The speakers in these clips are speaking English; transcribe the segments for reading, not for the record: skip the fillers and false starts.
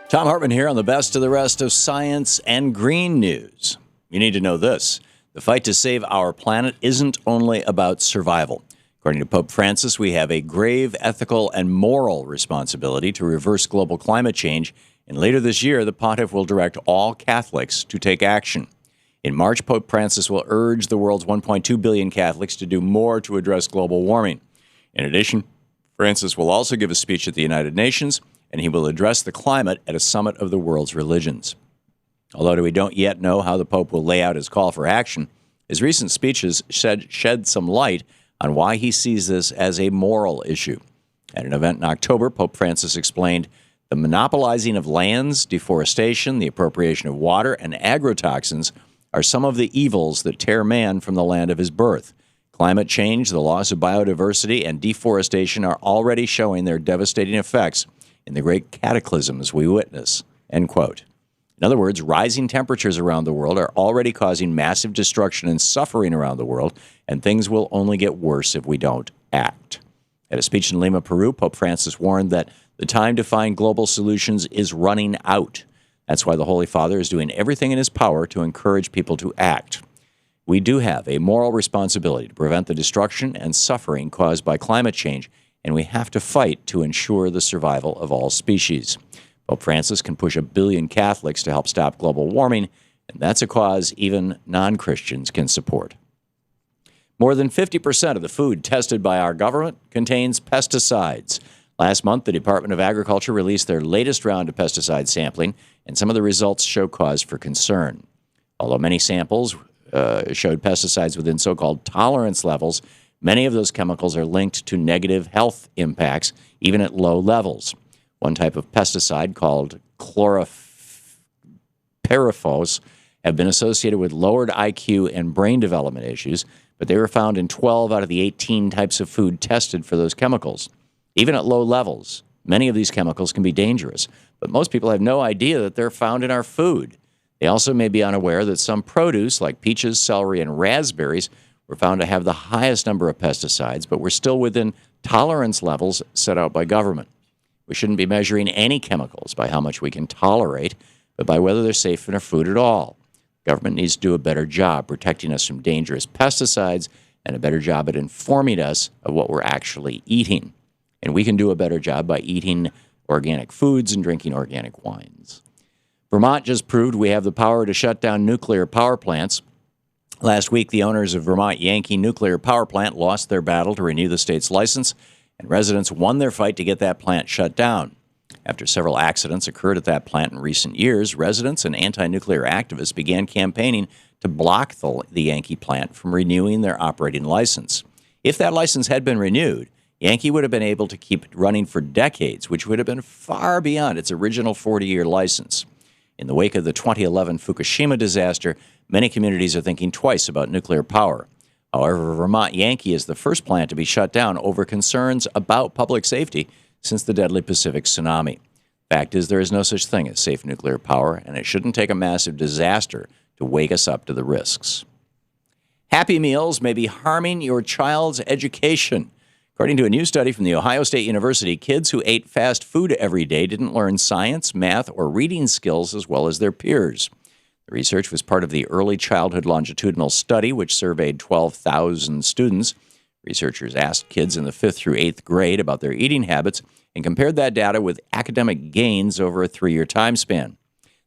Thom Hartmann here on the best of the rest of science and green news. You need to know this. The fight to save our planet isn't only about survival. According to Pope Francis, we have a grave ethical and moral responsibility to reverse global climate change, and later this year, the pontiff will direct all Catholics to take action. In March, Pope Francis will urge the world's 1.2 billion Catholics to do more to address global warming. In addition, Francis will also give a speech at the United Nations, and he will address the climate at a summit of the world's religions. Although we don't yet know how the Pope will lay out his call for action, his recent speeches shed some light on why he sees this as a moral issue. At an event in October, Pope Francis explained the monopolizing of lands, deforestation, the appropriation of water, and agrotoxins are some of the evils that tear man from the land of his birth. Climate change, the loss of biodiversity, and deforestation are already showing their devastating effects in the great cataclysms we witness, end quote. In other words, rising temperatures around the world are already causing massive destruction and suffering around the world, and things will only get worse if we don't act. At a speech in Lima, Peru, Pope Francis warned that the time to find global solutions is running out. That's why the Holy Father is doing everything in his power to encourage people to act. We do have a moral responsibility to prevent the destruction and suffering caused by climate change, and we have to fight to ensure the survival of all species. Pope Francis can push 1 billion Catholics to help stop global warming, and that's a cause even non-Christians can support. More than 50% of the food tested by our government contains pesticides. Last month, the Department of Agriculture released their latest round of pesticide sampling, and some of the results show cause for concern. Although many samples showed pesticides within so-called tolerance levels, many of those chemicals are linked to negative health impacts, even at low levels. One type of pesticide called chlorpyrifos have been associated with lowered IQ and brain development issues, but they were found in 12 out of the 18 types of food tested for those chemicals. Even at low levels, many of these chemicals can be dangerous, but most people have no idea that they're found in our food. They also may be unaware that some produce, like peaches, celery, and raspberries, were found to have the highest number of pesticides, but were still within tolerance levels set out by government. We shouldn't be measuring any chemicals by how much we can tolerate, but by whether they're safe in our food at all. Government needs to do a better job protecting us from dangerous pesticides and a better job at informing us of what we're actually eating. And we can do a better job by eating organic foods and drinking organic wines. Vermont just proved we have the power to shut down nuclear power plants. Last week, the owners of Vermont Yankee Nuclear Power Plant lost their battle to renew the state's license, and residents won their fight to get that plant shut down. After several accidents occurred at that plant in recent years, residents and anti-nuclear activists began campaigning to block the Yankee plant from renewing their operating license. If that license had been renewed, Yankee would have been able to keep it running for decades, which would have been far beyond its original 40-year license. In the wake of the 2011 Fukushima disaster, many communities are thinking twice about nuclear power. However, Vermont Yankee is the first plant to be shut down over concerns about public safety since the deadly Pacific tsunami. Fact is, there is no such thing as safe nuclear power, and it shouldn't take a massive disaster to wake us up to the risks. Happy Meals may be harming your child's education. According to a new study from The Ohio State University, kids who ate fast food every day didn't learn science, math, or reading skills as well as their peers. The research was part of the Early Childhood Longitudinal Study, which surveyed 12,000 students. Researchers asked kids in the 5th through 8th grade about their eating habits and compared that data with academic gains over a 3-year time span.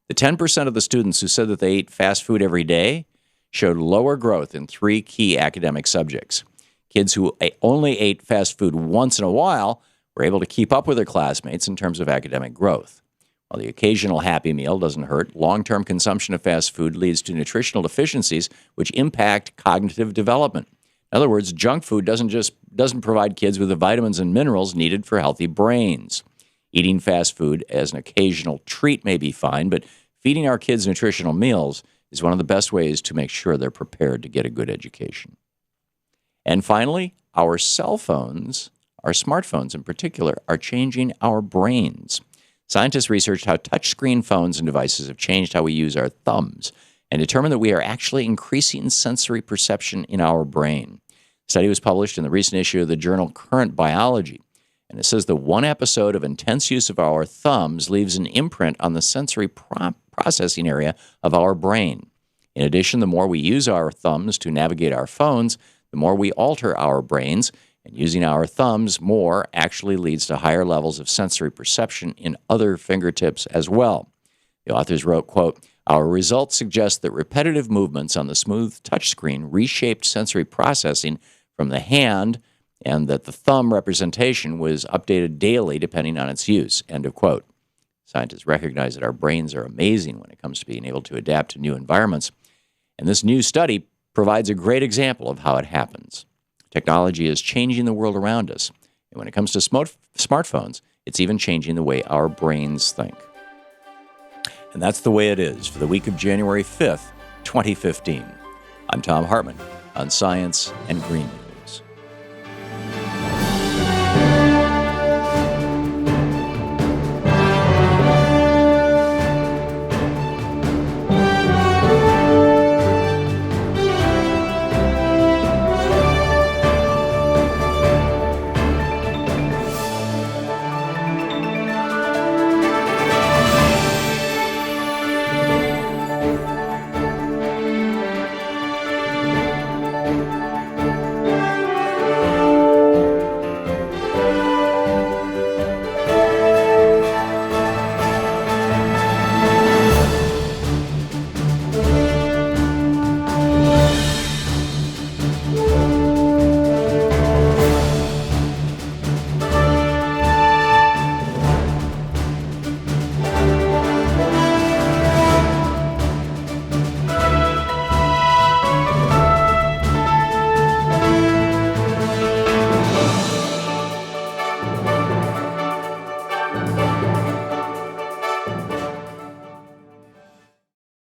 The 10% of the students who said that they ate fast food every day showed lower growth in 3 key academic subjects. Kids who only ate fast food once in a while were able to keep up with their classmates in terms of academic growth. While the occasional Happy Meal doesn't hurt, long-term consumption of fast food leads to nutritional deficiencies which impact cognitive development. In other words, junk food doesn't provide kids with the vitamins and minerals needed for healthy brains. Eating fast food as an occasional treat may be fine, but feeding our kids nutritional meals is one of the best ways to make sure they're prepared to get a good education. And finally, our cell phones, our smartphones in particular, are changing our brains. Scientists researched how touchscreen phones and devices have changed how we use our thumbs and determined that we are actually increasing sensory perception in our brain. The study was published in the recent issue of the journal Current Biology. And it says the one episode of intense use of our thumbs leaves an imprint on the sensory processing area of our brain. In addition, the more we use our thumbs to navigate our phones, the more we alter our brains, and using our thumbs more actually leads to higher levels of sensory perception in other fingertips as well. The authors wrote, quote, "Our results suggest that repetitive movements on the smooth touchscreen reshaped sensory processing from the hand and that the thumb representation was updated daily depending on its use," end of quote. Scientists recognize that our brains are amazing when it comes to being able to adapt to new environments. And this new study provides a great example of how it happens. Technology is changing the world around us. And when it comes to smartphones, it's even changing the way our brains think. And that's the way it is for the week of January 5th, 2015. I'm Thom Hartmann on Science and Green News.